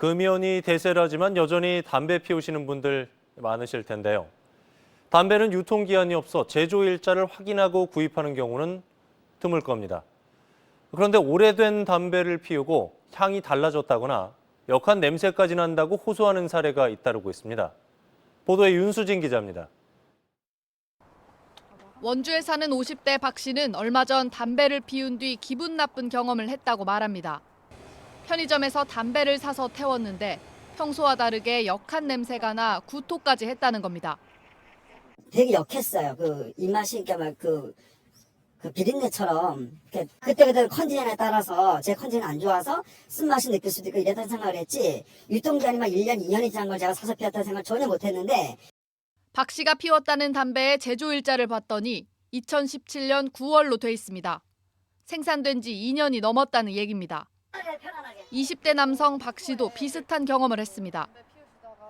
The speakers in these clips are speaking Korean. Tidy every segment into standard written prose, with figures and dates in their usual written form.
금연이 대세라지만 여전히 담배 피우시는 분들 많으실 텐데요. 담배는 유통기한이 없어 제조일자를 확인하고 구입하는 경우는 드물 겁니다. 그런데 오래된 담배를 피우고 향이 달라졌다거나 역한 냄새까지 난다고 호소하는 사례가 잇따르고 있습니다. 보도에 윤수진 기자입니다. 원주에 사는 50대 박 씨는 얼마 전 담배를 피운 뒤 기분 나쁜 경험을 했다고 말합니다. 편의점에서 담배를 사서 태웠는데 평소와 다르게 역한 냄새가 나 구토까지 했다는 겁니다. 되게 역했어요. 입맛이 그러니까 그 비린내처럼 그때그때 컨디션에 따라서 제 컨디션이 안 좋아서 쓴맛이 느낄 수도 있고 이랬다는 생각을 했지 유통기한이 막 1년, 2년이 지난 걸 제가 사서 피웠다는 생각을 전혀 못했는데 박 씨가 피웠다는 담배의 제조일자를 봤더니 2017년 9월로 돼 있습니다. 생산된 지 2년이 넘었다는 얘기입니다. 20대 남성 박 씨도 비슷한 경험을 했습니다.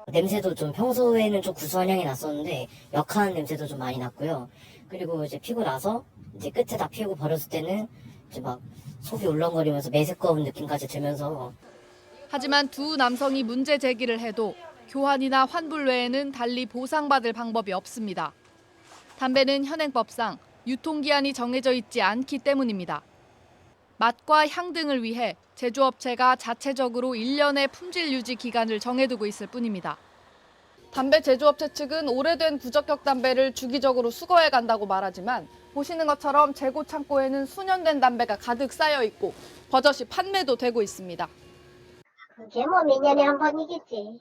냄새도 좀 평소에는 좀 구수한 향이 났었는데 역한 냄새도 좀 많이 났고요. 그리고 이제 피고 나서 이제 끝에 다 피우고 버렸을 때는 이제 막 속이 울렁거리면서 매스꺼운 느낌까지 들면서 하지만 두 남성이 문제 제기를 해도 교환이나 환불 외에는 달리 보상받을 방법이 없습니다. 담배는 현행법상 유통기한이 정해져 있지 않기 때문입니다. 맛과 향 등을 위해 제조업체가 자체적으로 1년의 품질 유지 기간을 정해두고 있을 뿐입니다. 담배 제조업체 측은 오래된 부적격 담배를 주기적으로 수거해 간다고 말하지만 보시는 것처럼 재고 창고에는 수년 된 담배가 가득 쌓여 있고 버젓이 판매도 되고 있습니다. 그게 뭐 몇 년에 한 번이겠지.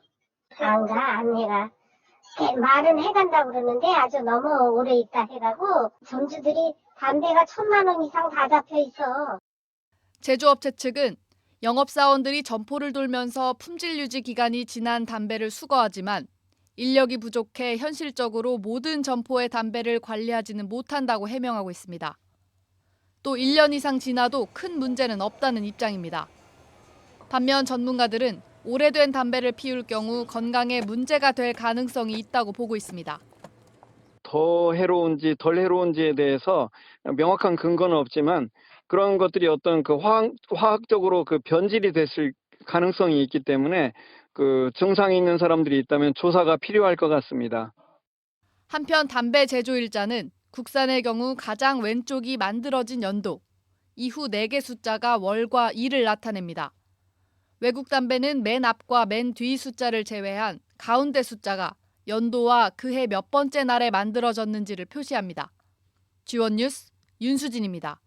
안 가, 안내가. 말은 해간다고 그러는데 아주 너무 오래 있다 해가고 점주들이 담배가 1,000만 원 이상 다 잡혀 있어. 제조업체 측은 영업사원들이 점포를 돌면서 품질 유지 기간이 지난 담배를 수거하지만 인력이 부족해 현실적으로 모든 점포의 담배를 관리하지는 못한다고 해명하고 있습니다. 또 1년 이상 지나도 큰 문제는 없다는 입장입니다. 반면 전문가들은 오래된 담배를 피울 경우 건강에 문제가 될 가능성이 있다고 보고 있습니다. 더 해로운지 덜 해로운지에 대해서 명확한 근거는 없지만 그런 것들이 어떤 화학적으로 변질이 됐을 가능성이 있기 때문에 증상이 있는 사람들이 있다면 조사가 필요할 것 같습니다. 한편 담배 제조일자는 국산의 경우 가장 왼쪽이 만들어진 연도, 이후 4개 숫자가 월과 일을 나타냅니다. 외국 담배는 맨 앞과 맨 뒤 숫자를 제외한 가운데 숫자가 연도와 그해 몇 번째 날에 만들어졌는지를 표시합니다. G1 뉴스 윤수진입니다.